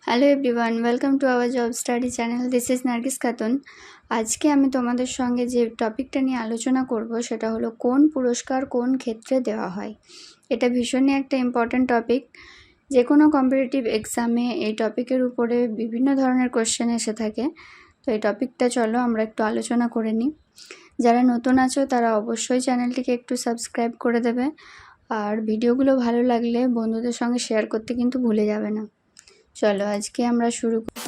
Hello everyone, welcome to our job study channel. This is Nargis Khatun. আজকে আমি তোমাদের সঙ্গে যে টপিকটা নিয়ে আলোচনা করব সেটা হলো কোন পুরস্কার কোন ক্ষেত্রে দেওয়া হয়। এটা ভীষণই একটা ইম্পর্ট্যান্ট টপিক। যে কোনো কম্পিটিটিভ এক্সামে এই টপিকের উপরে বিভিন্ন ধরনের কোশ্চেন এসে থাকে। তো এই টপিকটা চলো আমরা একটু আলোচনা করে নিই। যারা নতুন আছো তারা অবশ্যই চ্যানেলটিকে একটু সাবস্ক্রাইব করে দেবে, আর ভিডিওগুলো ভালো লাগলে বন্ধুদের সঙ্গে শেয়ার করতে কিন্তু ভুলে যাবে না। চলো আজকে আমরা শুরু করি।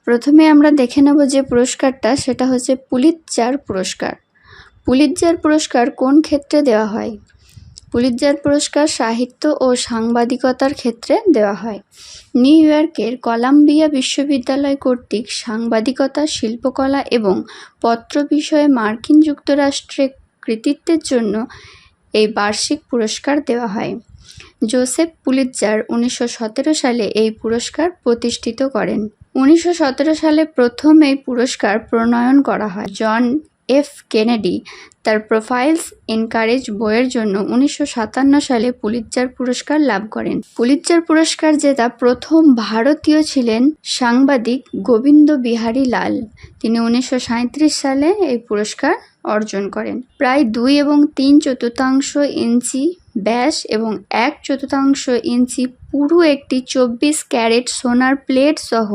প্রথমে আমরা দেখে নেব যে পুরস্কারটা, সেটা হচ্ছে পুলিৎজার পুরস্কার। পুলিৎজার পুরস্কার কোন ক্ষেত্রে দেওয়া হয়? পুলিৎজার পুরস্কার সাহিত্য ও সাংবাদিকতার ক্ষেত্রে দেওয়া হয়। নিউ ইয়র্কের কলাম্বিয়া বিশ্ববিদ্যালয় কর্তৃক সাংবাদিকতা, শিল্পকলা এবং পত্র বিষয়ে মার্কিন যুক্তরাষ্ট্রে কৃতিত্বের জন্য এই বার্ষিক পুরস্কার দেওয়া হয়। জোসেফ পুলিৎজার 1917 সালে এই পুরস্কার প্রতিষ্ঠিত করেন। 1917 সালে প্রথম এই পুরস্কার প্রণয়ন করা হয়। জন এফ কেনেডি তার প্রোফাইলস ইন কারেজ বইয়ের জন্য 1957 সালে পুলিৎজার পুরস্কার লাভ করেন। পুলিৎজার পুরস্কার জেতা প্রথম ভারতীয় ছিলেন সাংবাদিক গোবিন্দ বিহারী লাল। তিনি 1937 সালে এই পুরস্কার অর্জন করেন। প্রায় 2 এবং 3/4 ইঞ্চি ব্যাস এবং 1/4 ইঞ্চি পুরু একটি 24 ক্যারেট সোনার প্লেট সহ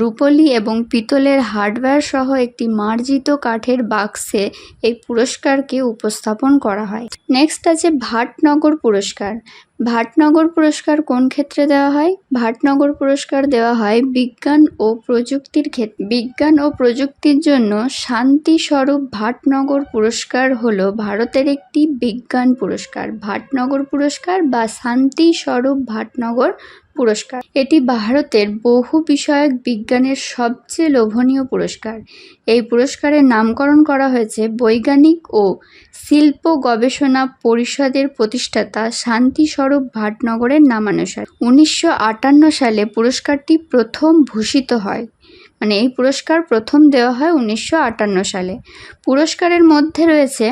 রূপোলি এবং পিতলের হার্ডওয়্যার সহ একটি মার্জিত কাঠের বাক্সে এই পুরস্কারকে উপস্থাপন করা হয়। নেক্সট আছে ভাটনগর পুরস্কার। ভাটনগর পুরস্কার কোন ক্ষেত্রে দেওয়া হয়? ভাটনগর পুরস্কার দেওয়া হয় বিজ্ঞান ও প্রযুক্তির ক্ষেত্রে। বিজ্ঞান ও প্রযুক্তির জন্য শান্তি স্বরূপ ভাটনগর পুরস্কার হলো ভারতের একটি বিজ্ঞান পুরস্কার। ভাটনগর পুরস্কার বা শান্তি স্বরূপ ভাটনগর পুরস্কার, এটি ভারতের বহু বিষয়ক বিজ্ঞানের সবচেয়ে লোভনীয় পুরস্কার। এই পুরস্কারের নামকরণ করা হয়েছে বৈজ্ঞানিক ও শিল্প গবেষণা পরিষদের প্রতিষ্ঠাতা শান্তি স্বরূপ ভাটনগরের নামানুসারে। 1958 সালে পুরস্কারটি প্রথম ভূষিত হয়, মানে এই পুরস্কার প্রথম দেওয়া হয় 1958 সালে। পুরস্কারের মধ্যে রয়েছে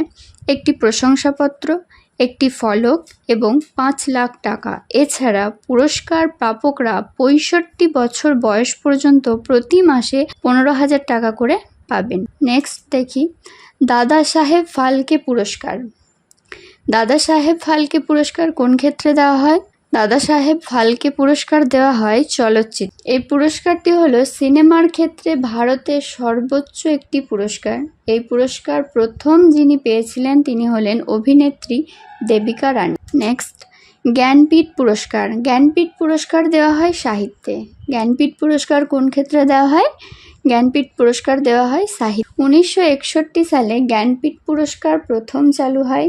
একটি প্রশংসাপত্র, একটি ফলক এবং 5 লাখ টাকা। এছাড়া পুরস্কার প্রাপকরা 65 বছর বয়স পর্যন্ত প্রতি মাসে 15,000 টাকা করে পাবেন। নেক্সট দেখি দাদা সাহেব ফালকে পুরস্কার। দাদা সাহেব ফালকে পুরস্কার কোন ক্ষেত্রে দেওয়া হয়? দাদা সাহেব ফালকে পুরস্কার দেওয়া হয় চলচ্চিত্র। এই পুরস্কারটি হলো সিনেমার ক্ষেত্রে ভারতের সর্বোচ্চ একটি পুরস্কার। এই পুরস্কার প্রথম যিনি পেয়েছিলেন তিনি হলেন অভিনেত্রী দেবিকা রানী। নেক্সট জ্ঞানপীঠ পুরস্কার। জ্ঞানপীঠ পুরস্কার দেওয়া হয় সাহিত্যে। জ্ঞানপীঠ পুরস্কার কোন ক্ষেত্রে দেওয়া হয়? জ্ঞানপীঠ পুরস্কার দেওয়া হয় সাহিত্য। 1961 সালে জ্ঞানপীঠ পুরস্কার প্রথম চালু হয়।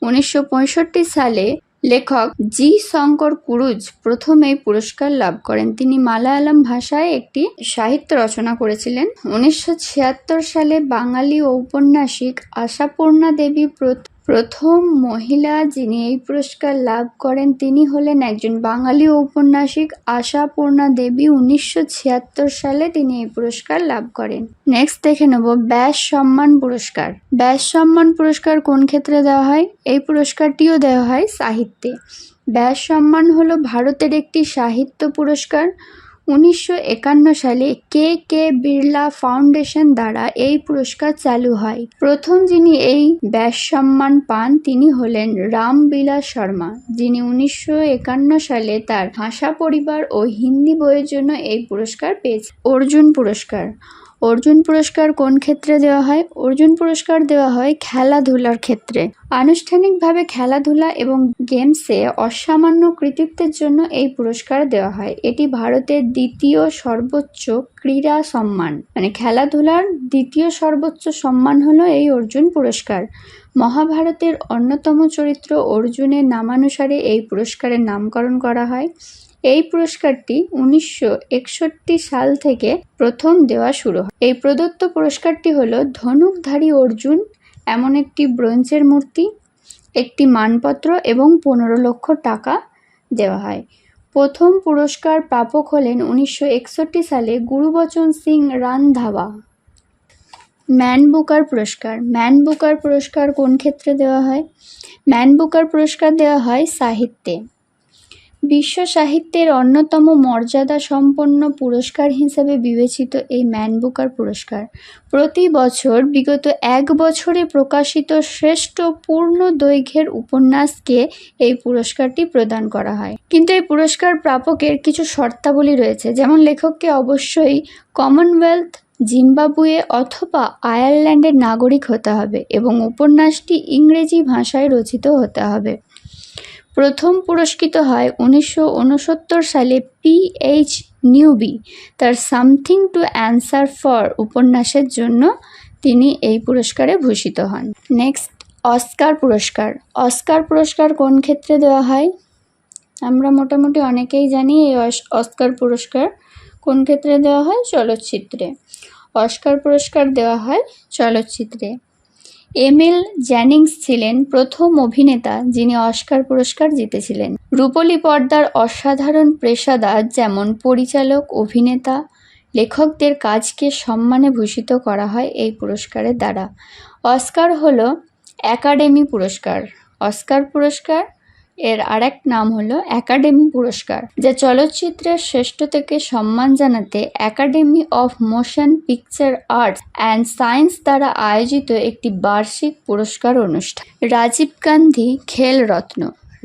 1965 সালে লেখক জি শঙ্কর কুরুজ প্রথম এই পুরস্কার লাভ করেন। তিনি মালায়ালাম ভাষায় একটি সাহিত্য রচনা করেছিলেন। 1976 সালে বাঙালি ঔপন্যাসিক আশাপূর্ণা দেবী প্রথম মহিলা যিনি এই পুরস্কার লাভ করেন তিনি হলেন একজন বাঙালি ঔপন্যাসিক আশাপূর্ণা দেবী। 1976 সালে তিনি এই পুরস্কার লাভ করেন। নেক্সট দেখে নেব ব্যাস সম্মান পুরস্কার। ব্যাস সম্মান পুরস্কার কোন ক্ষেত্রে দেওয়া হয়? এই পুরস্কারটিও দেওয়া হয় সাহিত্যে। ব্যাস সম্মান হলো ভারতের একটি সাহিত্য পুরস্কার। 1951 সালে কে কে বিড়লা ফাউন্ডেশন দ্বারা এই পুরস্কার চালু হয়। প্রথম যিনি এই ব্যাস সম্মান পান তিনি হলেন রামবিলাস শর্মা, যিনি 1951 সালে তার ভাষা পরিবার ও হিন্দি বইয়ের জন্য এই পুরস্কার পেয়েছেন। অর্জুন পুরস্কার। অর্জুন পুরস্কার কোন ক্ষেত্রে দেওয়া হয়? অর্জুন পুরস্কার দেওয়া হয় খেলাধুলার ক্ষেত্রে। আনুষ্ঠানিকভাবে খেলাধুলা এবং গেমসে অসামান্য কৃতিত্বের জন্য এই পুরস্কার দেওয়া হয়। এটি ভারতের দ্বিতীয় সর্বোচ্চ ক্রীড়া সম্মান, মানে খেলাধুলার দ্বিতীয় সর্বোচ্চ সম্মান হলো এই অর্জুন পুরস্কার। মহাভারতের অন্যতম চরিত্র অর্জুনের নামানুসারে এই পুরস্কারের নামকরণ করা হয়। এই পুরস্কারটি 1961 সাল থেকে প্রথম দেওয়া শুরু হয়। এই প্রদত্ত পুরস্কারটি হলো ধনুকধারী অর্জুন, এমন একটি ব্রোঞ্জের মূর্তি, একটি মানপত্র এবং 15 লক্ষ টাকা দেওয়া হয়। প্রথম পুরস্কার প্রাপক হলেন 1961 সালে গুরুবচন সিং রানধাওয়া। ম্যান বুকার পুরস্কার। ম্যান বুকার পুরস্কার কোন ক্ষেত্রে দেওয়া হয়? ম্যান বুকার পুরস্কার দেওয়া হয় সাহিত্যে। বিশ্ব সাহিত্যের অন্যতম মর্যাদা সম্পন্ন পুরস্কার হিসেবে বিবেচিত এই ম্যান বুকার পুরস্কার প্রতি বছর বিগত 1 বছরে প্রকাশিত শ্রেষ্ঠ পূর্ণ দৈর্ঘ্যের উপন্যাসকে এই পুরস্কারটি প্রদান করা হয়। কিন্তু এই পুরস্কার প্রাপকের কিছু শর্তাবলী রয়েছে, যেমন লেখককে অবশ্যই কমনওয়েলথ, জিম্বাবুয়ে অথবা আয়ারল্যান্ডের নাগরিক হতে হবে এবং উপন্যাসটি ইংরেজি ভাষায় রচিত হতে হবে। প্রথম পুরস্কৃত হয় 1969 সালে P.H. নিউবি তার সামথিং টু অ্যান্সার ফর উপন্যাসের জন্য তিনি এই পুরস্কারে ভূষিত হন। নেক্সট, অস্কার পুরস্কার। অস্কার পুরস্কার কোন ক্ষেত্রে দেওয়া হয়? আমরা মোটামুটি অনেকেই জানি এই অস্কার পুরস্কার কোন ক্ষেত্রে দেওয়া হয়? চলচ্চিত্রে। অস্কার পুরস্কার দেওয়া হয় চলচ্চিত্রে। এমিল জ্যানিংস ছিলেন প্রথম অভিনেতা যিনি অস্কার পুরস্কার জিতেছিলেন। রূপলী পর্দার অসাধারণ পেশাদার যেমন পরিচালক, অভিনেতা, লেখকদের কাজকে সম্মানে ভূষিত করা হয় এই পুরস্কারের দ্বারা। অস্কার হলো একাডেমি পুরস্কার। অস্কার পুরস্কার এর আরেক নাম হলো একাডেমি পুরস্কার, যা চলচ্চিত্রের শ্রেষ্ঠতাকে সম্মান জানাতে academy of motion picture arts and science দ্বারা আয়োজিত একটি বার্ষিক পুরস্কার অনুষ্ঠান। রাজীব গান্ধী খেল রত্ন।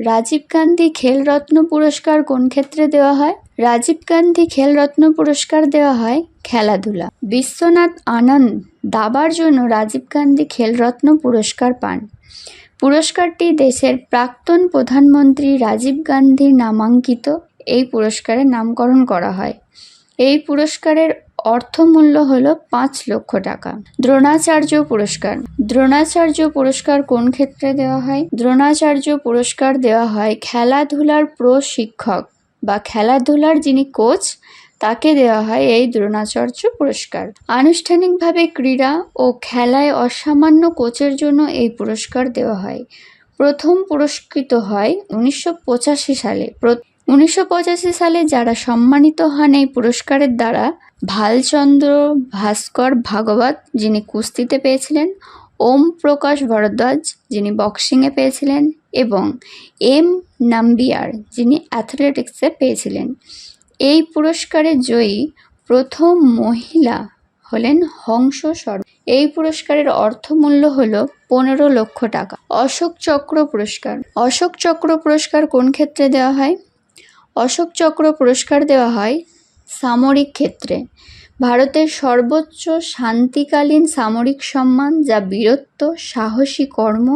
রাজীব গান্ধী খেল রত্ন পুরস্কার কোন ক্ষেত্রে দেওয়া হয়? রাজীব গান্ধী খেল রত্ন পুরস্কার দেওয়া হয় খেলাধুলা। বিশ্বনাথ আনন্দ দাবার জন্য রাজীব গান্ধী খেল রত্ন পুরস্কার পান। পুরস্কারটি দেশের প্রাক্তন প্রধানমন্ত্রী রাজীব গান্ধীর নামাঙ্কিত। এই পুরস্কারের নামকরণ করা হয়। এই পুরস্কারের অর্থমূল্য হল 5 লক্ষ টাকা। দ্রোণাচার্য পুরস্কার। দ্রোণাচার্য পুরস্কার কোন ক্ষেত্রে দেওয়া হয়? দ্রোণাচার্য পুরস্কার দেওয়া হয় খেলাধুলার প্রশিক্ষক বা খেলাধুলার যিনি কোচ তাকে দেওয়া হয় এই দ্রোণাচার্য পুরস্কার। আনুষ্ঠানিকভাবে ক্রীড়া ও খেলায় অসামান্য কোচের জন্য এই পুরস্কার দেওয়া হয়। প্রথম পুরস্কৃত হয় 1985 সালে। 1985 সালে যারা সম্মানিত হন এই পুরস্কারের দ্বারা ভালচন্দ্র ভাস্কর ভাগবত যিনি কুস্তিতে পেয়েছিলেন, ওম প্রকাশ ভরদ্বাজ যিনি বক্সিংয়ে পেয়েছিলেন এবং এম নাম্বিয়ার যিনি অ্যাথলেটিক্সে পেয়েছিলেন। এই পুরস্কারের জয়ী প্রথম মহিলা হলেন হংস শর্মা। এই পুরস্কারের অর্থমূল্য হল 15 লক্ষ টাকা। অশোক চক্র পুরস্কার। অশোক চক্র পুরস্কার কোন ক্ষেত্রে দেওয়া হয়? অশোক চক্র পুরস্কার দেওয়া হয় সামরিক ক্ষেত্রে। ভারতের সর্বোচ্চ শান্তিকালীন সামরিক সম্মান, যা বীরত্ব, সাহসী কর্ম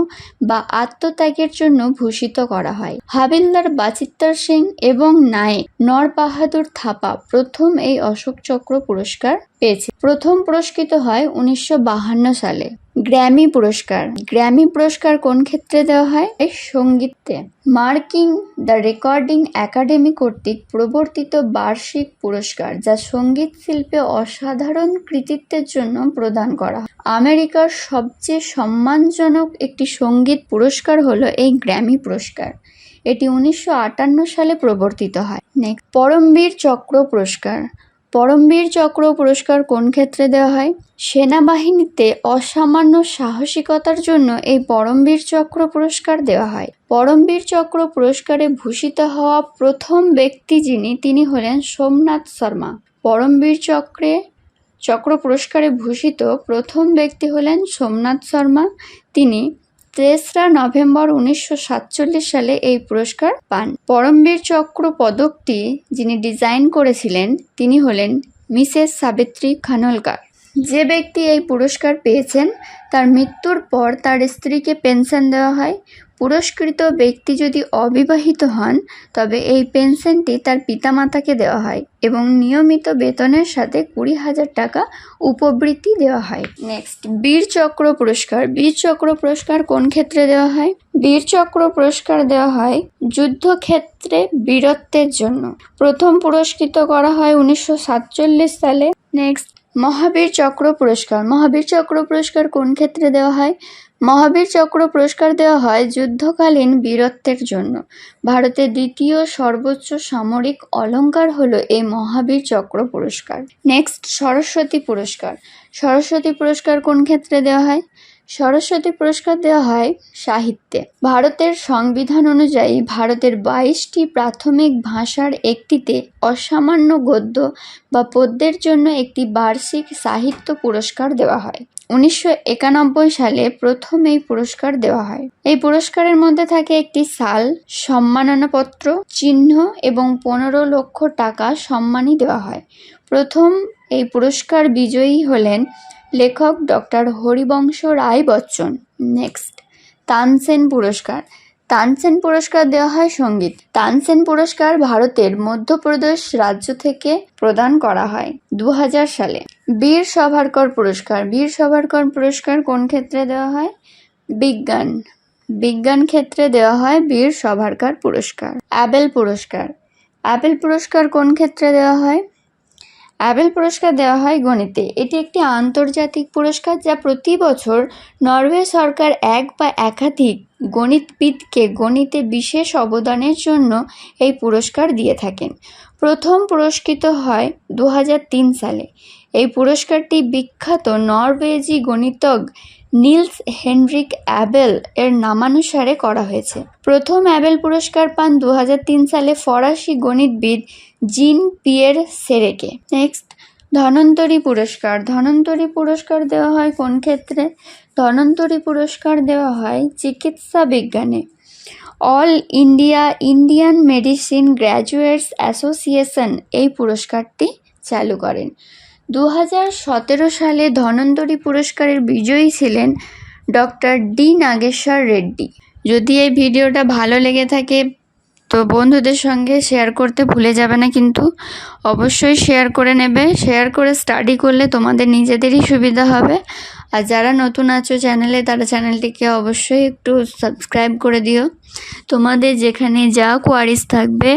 বা আত্মত্যাগের জন্য ভূষিত করা হয়। হাবিলদার বাচিত্তর সিং এবং নায়েক নরবাহাদুর থাপা প্রথম এই অশোক চক্র পুরস্কার পেয়েছে। প্রথম পুরস্কৃত হয় 1952 সালে। গ্র্যামি পুরস্কার। গ্র্যামি পুরস্কার কোন ক্ষেত্রে দেওয়া হয়? সঙ্গীতে। মার্কিন দ্য রেকর্ডিং একাডেমি কর্তৃক প্রবর্তিত বার্ষিক পুরস্কার, যা সঙ্গীত শিল্পে অসাধারণ কৃতিত্বের জন্য প্রদান করা হয়। আমেরিকার সবচেয়ে সম্মানজনক একটি সঙ্গীত পুরস্কার হলো এই গ্র্যামি পুরস্কার। এটি 1958 সালে প্রবর্তিত হয়। নেক্সট, পরমবীর চক্র পুরস্কার। পরমবীর চক্র পুরস্কার কোন ক্ষেত্রে দেওয়া হয়? সেনাবাহিনীতে অসামান্য সাহসিকতার জন্য এই পরমবীর চক্র পুরস্কার দেওয়া হয়। পরমবীর চক্র পুরস্কারে ভূষিত হওয়া প্রথম ব্যক্তি তিনি হলেন সোমনাথ শর্মা। পরমবীর চক্র পুরস্কারে ভূষিত প্রথম ব্যক্তি হলেন সোমনাথ শর্মা। তিনি 3রা নভেম্বর 1947 সালে এই পুরস্কার পান। পরমবীর চক্র পদকটি যিনি ডিজাইন করেছিলেন তিনি হলেন মিসেস সাবিত্রী খানলকার। যে ব্যক্তি এই পুরস্কার পেয়েছেন তার মৃত্যুর পর তার স্ত্রীকে পেনশন দেওয়া হয়। পুরস্কৃত ব্যক্তি যদি অবিবাহিত হন তবে এই পেনশনটি তার পিতামাতাকে দেওয়া হয় এবং নিয়মিত বেতনের সাথে 20,000 টাকা উপবৃত্তি দেওয়া হয়। নেক্সট, বীর চক্র পুরস্কার। বীর চক্র পুরস্কার কোন ক্ষেত্রে দেওয়া হয়? বীর চক্র পুরস্কার দেওয়া হয় যুদ্ধক্ষেত্রে বীরত্বের জন্য। প্রথম পুরস্কৃত করা হয় 1947 সালে। নেক্সট, মহাবীর চক্র পুরস্কার। মহাবীর চক্র পুরস্কার কোন ক্ষেত্রে দেওয়া হয়? মহাবীর চক্র পুরস্কার দেওয়া হয় যুদ্ধকালীন বীরত্বের জন্য। ভারতের দ্বিতীয় সর্বোচ্চ সামরিক অলংকার হলো এই মহাবীর চক্র পুরস্কার। নেক্সট, সরস্বতী পুরস্কার। সরস্বতী পুরস্কার কোন ক্ষেত্রে দেওয়া হয়? সরস্বতী পুরস্কার দেওয়া হয় সাহিত্যে। ভারতের সংবিধান অনুযায়ী ভারতের 22টি প্রাথমিক ভাষার একটিতে অসামান্য গদ্য বা পদ্যের জন্য একটি বার্ষিক সাহিত্য পুরস্কার দেওয়া হয়। 1991 সালে প্রথম এই পুরস্কার দেওয়া হয়। এই পুরস্কারের মধ্যে থাকে একটি সাল, সম্মাননাপত্র, চিহ্ন এবং 15 লক্ষ টাকা সম্মানী দেওয়া হয়। প্রথম এই পুরস্কার বিজয়ী হলেন লেখক ডক্টর হরিবংশ রায় বচ্চন। নেক্সট, তানসেন পুরস্কার। তানসেন পুরস্কার দেওয়া হয় সঙ্গীত। তানসেন পুরস্কার ভারতের মধ্যপ্রদেশ রাজ্য থেকে প্রদান করা হয় 2000 সালে। বীর সাভারকর পুরস্কার। বীর সাভারকর পুরস্কার কোন ক্ষেত্রে দেওয়া হয়? বিজ্ঞান। বিজ্ঞান ক্ষেত্রে দেওয়া হয় বীর সাভারকর পুরস্কার। অ্যাবেল পুরস্কার। অ্যাবেল পুরস্কার কোন ক্ষেত্রে দেওয়া হয়? অ্যাবেল পুরস্কার দেওয়া হয় গণিতে। এটি একটি আন্তর্জাতিক পুরস্কার যা প্রতি বছর নরওয়ে সরকার এক বা একাধিক গণিতবিদকে গণিতে বিশেষ অবদানের জন্য এই পুরস্কার দিয়ে থাকেন। প্রথম পুরস্কৃত হয় 2003 সালে। এই পুরস্কারটি বিখ্যাত নরওয়েজি গণিতজ্ঞ নিলস হেনরিক অ্যাবেল এর নামানুসারে করা হয়েছে। প্রথম অ্যাবেল পুরস্কার পান 2003 সালে ফরাসি গণিতবিদ জিন পিয়ের সেরেকে। নেক্সট, ধন্বন্তরী পুরস্কার। ধন্বন্তরী পুরস্কার দেওয়া হয় কোন ক্ষেত্রে? ধন্বন্তরী পুরস্কার দেওয়া হয় চিকিৎসা বিজ্ঞানে। All India Indian medicine graduates association এই পুরস্কারটি চালু করেন। 2017 সালে ধন্বন্তরী পুরস্কারের বিজয়ী ছিলেন ডক্টর ডি নাগেশ্বর রেড্ডি। যদি এই ভিডিওটা ভালো লেগে থাকে তো বন্ধুদের সঙ্গে শেয়ার করতে ভুলে যাবে না, কিন্তু অবশ্যই শেয়ার করে নেবে। শেয়ার করে স্টাডি করলে তোমাদের নিজেদেরই সুবিধা হবে। আর যারা নতুন আছো চ্যানেলে, তারা চ্যানেলটিকে অবশ্যই একটু সাবস্ক্রাইব করে দিও। তোমাদের যেখানে যা কোয়ারিজ থাকবে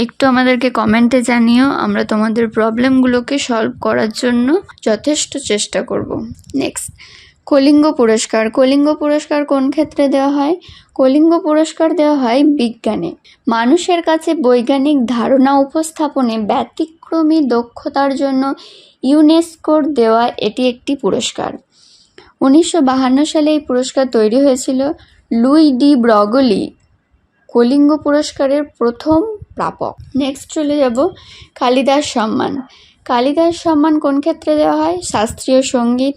একটু আমাদেরকে কমেন্টে জানিও। আমরা তোমাদের প্রবলেমগুলোকে সলভ করার জন্য যথেষ্ট চেষ্টা করব। নেক্সট, কলিঙ্গ পুরস্কার। কলিঙ্গ পুরস্কার কোন ক্ষেত্রে দেওয়া হয়? কলিঙ্গ পুরস্কার দেওয়া হয় বিজ্ঞানে। মানুষের কাছে বৈজ্ঞানিক ধারণা উপস্থাপনে ব্যতিক্রমী দক্ষতার জন্য ইউনেস্কোর দেওয়া এটি একটি পুরস্কার। 1952 সালে এই পুরস্কার তৈরি হয়েছিল। লুই ডি ব্রগলি কলিঙ্গ পুরস্কারের প্রথম প্রাপক। নেক্সট চলে যাব কালিদাস সম্মান। কালিদাস সম্মান কোন ক্ষেত্রে দেওয়া হয়? শাস্ত্রীয় সঙ্গীত,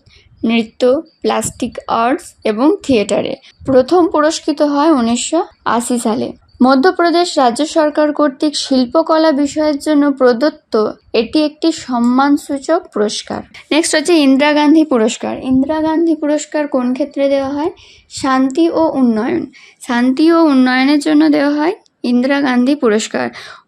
নৃত্য, প্লাস্টিক আর্টস এবং থিয়েটারে। প্রথম পুরস্কৃত হয় 1980 সালে। মধ্যপ্রদেশ রাজ্য সরকার কর্তৃক শিল্পকলা বিষয়ের জন্য প্রদত্ত এটি একটি সম্মানসূচক পুরস্কার। নেক্সট হচ্ছে ইন্দিরা গান্ধী পুরস্কার। ইন্দিরা গান্ধী পুরস্কার কোন ক্ষেত্রে দেওয়া হয়? শান্তি ও উন্নয়ন। শান্তি ও উন্নয়নের জন্য দেওয়া হয় ইন্দিরা গান্ধী পুরস্কার।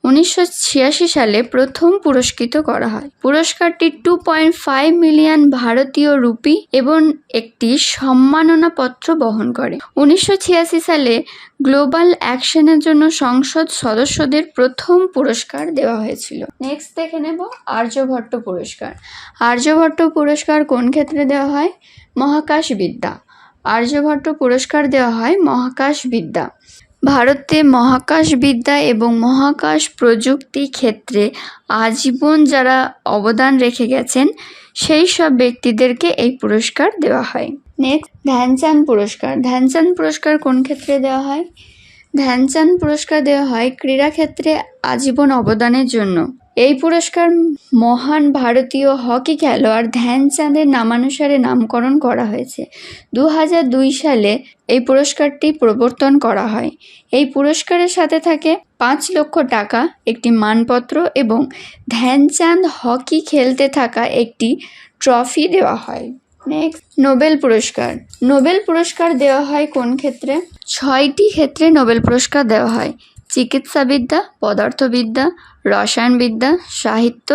1986 সালে প্রথম পুরস্কৃত করা হয়। পুরস্কারটি 2.5 মিলিয়ন ভারতীয় রুপি এবং একটি সম্মাননাপত্র বহন করে। 1986 সালে গ্লোবাল অ্যাকশনের জন্য সংসদ সদস্যদের প্রথম পুরস্কার দেওয়া হয়েছিল। নেক্সট দেখে নেব আর্যভট্ট পুরস্কার। আর্যভট্ট পুরস্কার কোন ক্ষেত্রে দেওয়া হয়? মহাকাশবিদ্যা। আর্যভট্ট পুরস্কার দেওয়া হয় মহাকাশবিদ্যা। ভারতে মহাকাশবিদ্যা এবং মহাকাশ প্রযুক্তি ক্ষেত্রে আজীবন যারা অবদান রেখে গেছেন সেই সব ব্যক্তিদেরকে এই পুরস্কার দেওয়া হয়। নেক্সট, ধ্যানচাঁদ পুরস্কার। ধ্যানচাঁদ পুরস্কার কোন ক্ষেত্রে দেওয়া হয়? ধ্যানচাঁদ পুরস্কার দেওয়া হয় ক্রীড়াক্ষেত্রে আজীবন অবদানের জন্য। এই পুরস্কার মহান ভারতীয় হকি খেলোয়াড় ধ্যানচাঁদের নামানুসারে নামকরণ করা হয়েছে। 2002 সালে এই পুরস্কারটি প্রবর্তন করা হয়। এই পুরস্কারের সাথে থাকে 5 লক্ষ টাকা, একটি মানপত্র এবং ধ্যানচাঁদ হকি খেলতে থাকা একটি ট্রফি দেওয়া হয়। নেক্সট, নোবেল পুরস্কার। নোবেল পুরস্কার দেওয়া হয় কোন ক্ষেত্রে? 6টি ক্ষেত্রে নোবেল পুরস্কার দেওয়া হয়। চিকিৎসাবিদ্যা, পদার্থবিদ্যা, রসায়নবিদ্যা, সাহিত্য,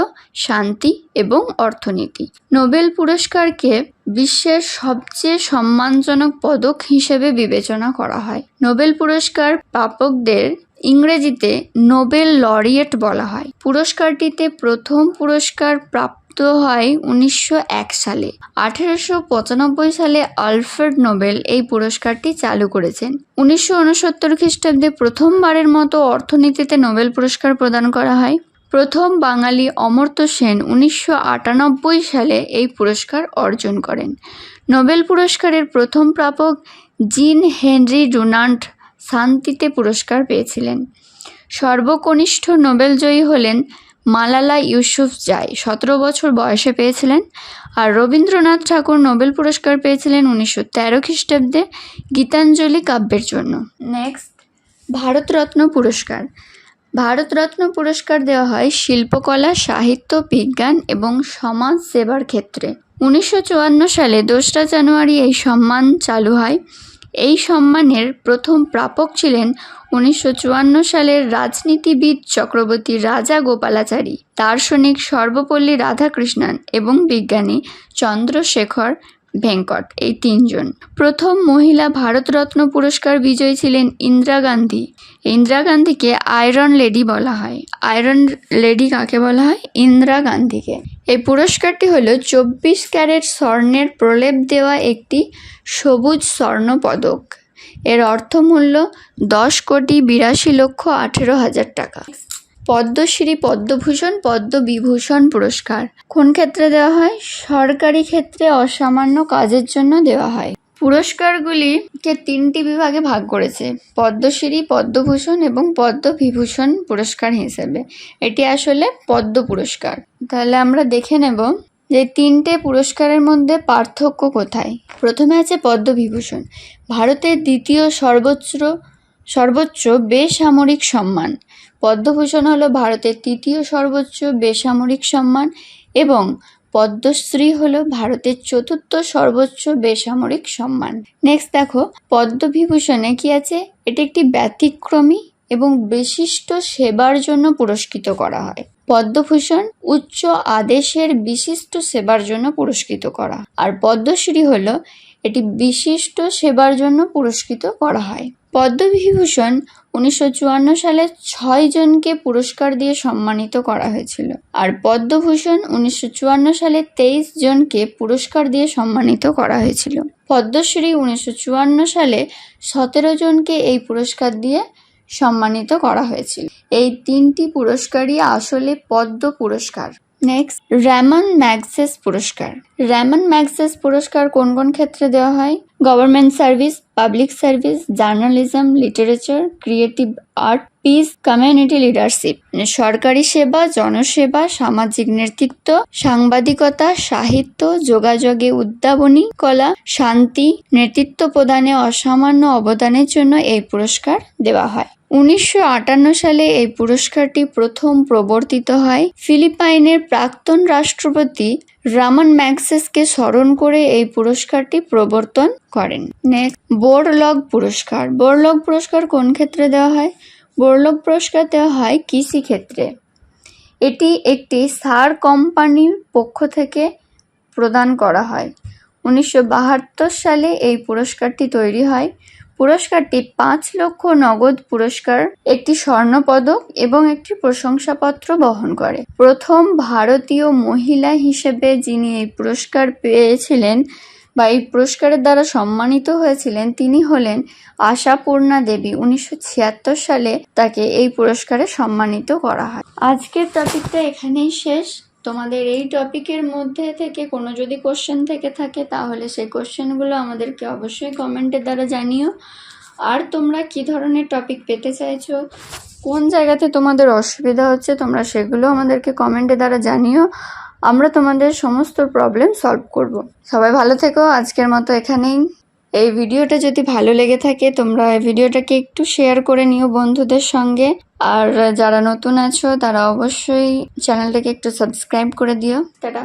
শান্তি এবং অর্থনীতি। নোবেল পুরস্কারকে বিশ্বের সবচেয়ে সম্মানজনক পদক হিসেবে বিবেচনা করা হয়। নোবেল পুরস্কার প্রাপকদের ইংরেজিতে নোবেল লরিয়েট বলা হয়। পুরস্কারটিতে প্রথম পুরস্কার প্রাপ্ত হয় 1901 সালে। 1895 সালে আলফ্রেড নোবেল এই পুরস্কারটি চালু করেছেন। 1969 খ্রিস্টাব্দে প্রথমবারের মতো অর্থনীতিতে নোবেল পুরস্কার প্রদান করা হয়। প্রথম বাঙালি অমর্ত্য সেন 1998 সালে এই পুরস্কার অর্জন করেন। নোবেল পুরস্কারের প্রথম প্রাপক জিন হেনরি ডুনান্ট শান্তিতে পুরস্কার পেয়েছিলেন। সর্বকনিষ্ঠ নোবেলজয়ী হলেন মালালা ইউসুফজাই, 17 বছর বয়সে পেয়েছিলেন। আর রবীন্দ্রনাথ ঠাকুর নোবেল পুরস্কার পেয়েছিলেন 1913 খ্রিস্টাব্দে গীতাঞ্জলি কাব্যের জন্য। নেক্সট, ভারতরত্ন পুরস্কার। ভারতরত্ন পুরস্কার দেওয়া হয় শিল্পকলা, সাহিত্য, বিজ্ঞান এবং সমাজ সেবার ক্ষেত্রে। 1954 সালে 2রা জানুয়ারি এই সম্মান চালু হয়। এই সম্মানের প্রথম প্রাপক ছিলেন 1954 সালের রাজনীতিবিদ চক্রবর্তী রাজা গোপালাচারী, দার্শনিক সর্বপল্লী রাধাকৃষ্ণন এবং বিজ্ঞানী চন্দ্রশেখর ভেঙ্কট, এই 3 জন। প্রথম মহিলা ভারতরত্ন পুরস্কার বিজয়ী ছিলেন ইন্দিরা গান্ধী। ইন্দিরা গান্ধীকে আয়রন লেডি বলা হয়। আয়রন লেডি কাকে বলা হয়? ইন্দিরা গান্ধীকে। এই পুরস্কারটি হলো 24 ক্যারেট স্বর্ণের প্রলেপ দেওয়া একটি সবুজ স্বর্ণ পদক। এর অর্থমূল্য 10,82,18,000 টাকা। পদ্মশ্রী, পদ্মভূষণ, পদ্মবিভূষণ পুরস্কার কোন ক্ষেত্রে দেওয়া হয়? সরকারি ক্ষেত্রে অসামান্য কাজের জন্য দেওয়া হয়। পুরস্কারগুলিকে 3টি বিভাগে ভাগ করেছে, পদ্মশ্রী, পদ্মভূষণ এবং পদ্মবিভূষণ পুরস্কার হিসেবে। এটি আসলে পদ্ম পুরস্কার। তাহলে আমরা দেখে নেব যে 3টে পুরস্কারের মধ্যে পার্থক্য কোথায়। প্রথমে আছে পদ্মবিভূষণ, ভারতের দ্বিতীয় সর্বোচ্চ বেসামরিক সম্মান। পদ্মভূষণ হলো ভারতের তৃতীয় সর্বোচ্চ বেসামরিক সম্মান এবং পদ্মশ্রী হলো ভারতের 4র্থ সর্বোচ্চ বেসামরিক সম্মান। নেক্সট দেখো, পদ্মবিভূষণে কি আছে? এটি একটি ব্যতিক্রমী এবং বিশিষ্ট সেবার জন্য পুরস্কৃত করা হয়। পদ্মভূষণ উচ্চ আদেশের বিশিষ্ট সেবার জন্য পুরস্কৃত করা। আর পদ্মশ্রী হলো এটি বিশিষ্ট সেবার জন্য পুরস্কৃত করা হয়। পদ্মবিভূষণ 1954 সালে 6 জনকে পুরস্কার দিয়ে সম্মানিত করা হয়েছিল। আর পদ্মভূষণ 1954 সালে 23 জনকে পুরস্কার দিয়ে সম্মানিত করা হয়েছিল। পদ্মশ্রী 1954 সালে 17 জনকে এই পুরস্কার দিয়ে সম্মানিত করা হয়েছিল। এই 3টি পুরস্কারই আসলে পদ্ম পুরস্কার। নেক্সট, র্যামন ম্যাগসেস পুরস্কার। র্যামন ম্যাগসেস পুরস্কার কোন কোন ক্ষেত্রে দেওয়া হয়? Government service, public service, journalism, literature, creative art, piece, community leadership, সরকারি সেবা, জনসেবা, সামাজিক নেতৃত্ব, সাংবাদিকতা, সাহিত্য, যোগাযোগে উদ্ভাবনী কলা, শান্তি, নেতৃত্ব প্রদানে অসামান্য অবদানের জন্য এই পুরস্কার দেওয়া হয়। 1958 সালে এই পুরস্কারটি প্রথম প্রবর্তিত হয়। ফিলিপাইনের প্রাক্তন রাষ্ট্রপতি রামন ম্যাগসেসকে স্মরণ করে এই পুরস্কারটি প্রবর্তন করেন। নেক্সট, বোরলগ পুরস্কার। বোরলগ পুরস্কার কোন ক্ষেত্রে দেওয়া হয়? বোরলগ পুরস্কার দেওয়া হয় কৃষি ক্ষেত্রে। এটি একটি সার কোম্পানির পক্ষ থেকে প্রদান করা হয়। 1972 সালে এই পুরস্কারটি তৈরি হয়। পুরস্কারটি 5 লক্ষ নগদ পুরস্কার, একটি স্বর্ণপদক এবং একটি প্রশংসাপত্র বহন করে। প্রথম ভারতীয় মহিলা হিসেবে যিনি এই পুরস্কার পেয়েছিলেন বা এই পুরস্কারের দ্বারা সম্মানিত হয়েছিলেন তিনি হলেন আশাপূর্ণা দেবী। 1976 সালে তাকে এই পুরস্কারে সম্মানিত করা হয়। আজকের টপিকটা এখানেই শেষ। তোমাদের এই টপিকের মধ্যে থেকে কোনো যদি কোশ্চেন থেকে থাকে তাহলে সেই কোশ্চেনগুলো আমাদেরকে অবশ্যই কমেন্টের দ্বারা জানিও। আর তোমরা কি ধরনের টপিক পেতে চাইছো, কোন জায়গাতে তোমাদের অসুবিধা হচ্ছে, তোমরা সেগুলো আমাদেরকে কমেন্টের দ্বারা জানিও। আমরা তোমাদের সমস্ত প্রবলেম সলভ করব। সবাই ভালো থেকো। আজকের মতো এখানেই। এই ভিডিওটা যদি ভালো লেগে থাকে তোমরা এই ভিডিওটাকে একটু শেয়ার করে নিও বন্ধুদের সঙ্গে। আর যারা নতুন আছো তারা অবশ্যই চ্যানেলটাকে একটু সাবস্ক্রাইব করে দিও। টাটা।